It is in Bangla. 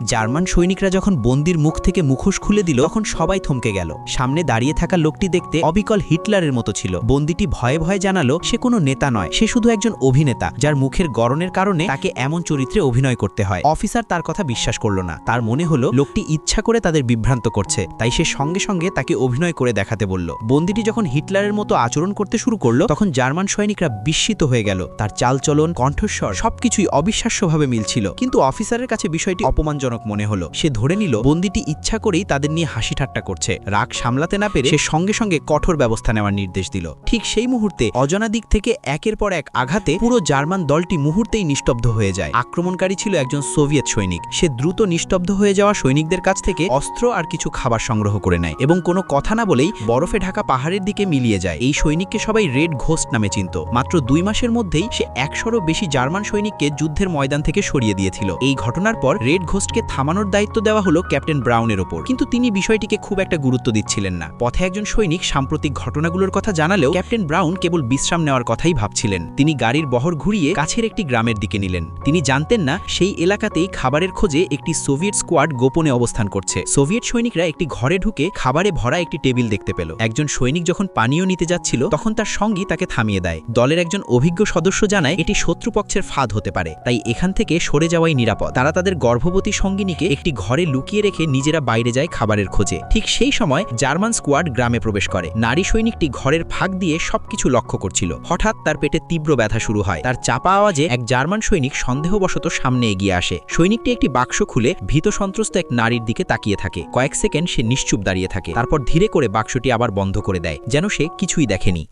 জার্মান সৈনিকরা যখন বন্দির মুখ থেকে মুখোশ খুলে দিল তখন সবাই থমকে গেল। সামনে দাঁড়িয়ে থাকা লোকটি দেখতে অবিকল হিটলারের মতো ছিল। বন্দিটি ভয়ে ভয়ে জানালো সে কোনো নেতা নয়, সে শুধু একজন অভিনেতা যার মুখের গড়নের কারণে তাকে এমন চরিত্রে অভিনয় করতে হয়। অফিসার তার কথা বিশ্বাস করল না। তার মনে হলো লোকটি ইচ্ছা করে তাদের বিভ্রান্ত করছে, তাই সে সঙ্গে সঙ্গে তাকে অভিনয় করে দেখাতে বলল। বন্দিটি যখন হিটলারের মতো আচরণ করতে শুরু করলো তখন জার্মান সৈনিকরা বিস্মিত হয়ে গেল। তার চালচলন, কণ্ঠস্বর সবকিছুই অবিশ্বাস্যভাবে মিলছিল। কিন্তু অফিসারের কাছে বিষয়টি অপমানজনক মনে হলো। সে ধরে নিল বন্দিটি ইচ্ছা করেই তাদের নিয়ে হাসি ঠাট্টা করছে। রাগ সামলাতে না পেরে সে সঙ্গে সঙ্গে কঠোর ব্যবস্থা নেওয়ার নির্দেশ দিল। ঠিক সেই মুহূর্তে অজানা দিক থেকে একের পর এক আঘাতে পুরো জার্মান দলটি মুহূর্তেই নিস্তব্ধ হয়ে যায়। আক্রমণকারী ছিল একজন সোভিয়েত সৈনিক। সে দ্রুত নিস্তব্ধ হয়ে যাওয়া সৈনিকদের কাছ থেকে অস্ত্র আর কিছু খাবার সংগ্রহ করে নেয় এবং কোনো কথা না বলেই বরফে ঢাকা পাহাড়ের দিকে মিলিয়ে যায়। এই সৈনিককে সবাই রেড ঘোস্ট নামে চিনত। মাত্র 2 মাসের মধ্যেই সে 100-এরও বেশি জার্মান সৈনিককে যুদ্ধের ময়দান থেকে সরিয়ে দিয়েছিল। এই ঘটনার পর রেড ঘোস্টকে থামানোর দায়িত্ব দেওয়া হলো ক্যাপ্টেন ব্রাউনের ওপর, কিন্তু তিনি বিষয়টিকে খুব একটা গুরুত্ব দিচ্ছিলেন না। পথে একজন সৈনিক সাম্প্রতিক ঘটনাগুলোর কথা জানালেও ক্যাপ্টেন ব্রাউন কেবল বিশ্রাম নেওয়ার কথাই ভাবছিলেন। তিনি গাড়ির বহর ঘুরিয়ে কাছের একটি গ্রামের দিকে নিলেন। তিনি জানতেন না সেই এলাকাতেই খাবারের খোঁজে একটি সোভিয়েত স্কোয়াড গোপনে অবস্থান করছে। সোভিয়েত সৈনিকরা একটি ঘরে ঢুকে খাবারে ভরা একটি টেবিল দেখতে পেল। একজন সৈনিক যখন পানীয় নিতে যাচ্ছিল তখন তার সঙ্গী তাকে থামিয়ে দেয়। দলের একজন অভিজ্ঞ সদস্য জানায় এটি শত্রুপক্ষের ফাঁদ হতে পারে, তাই এখান থেকে সরে যাওয়াই নিরাপদ। তারা তাদের গর্ভবতী সঙ্গিনীকে একটি ঘরে লুকিয়ে রেখে নিজেরা বাইরে যায় খাবারের খোঁজে। ঠিক সেই সময় জার্মান স্কোয়াড গ্রামে প্রবেশ করে। নারী সৈনিকটি ঘরের ফাঁক দিয়ে সবকিছু লক্ষ্য করছিল। হঠাৎ তার পেটে তীব্র ব্যথা শুরু হয়। তার চাপা আওয়াজে এক জার্মান সৈনিক সন্দেহবশত সামনে এগিয়ে আসে। সৈনিকটি একটি বাক্স খুলে ভীত সন্ত্রস্ত এক নারীর দিকে তাকিয়ে থাকে। কয়েক সেকেন্ড সে নিশ্চুপ দাঁড়িয়ে থাকে, তারপর ধীরে করে বাক্সটি আবার বন্ধ করে দেয়, যেন সে কিছুই দেখেনি।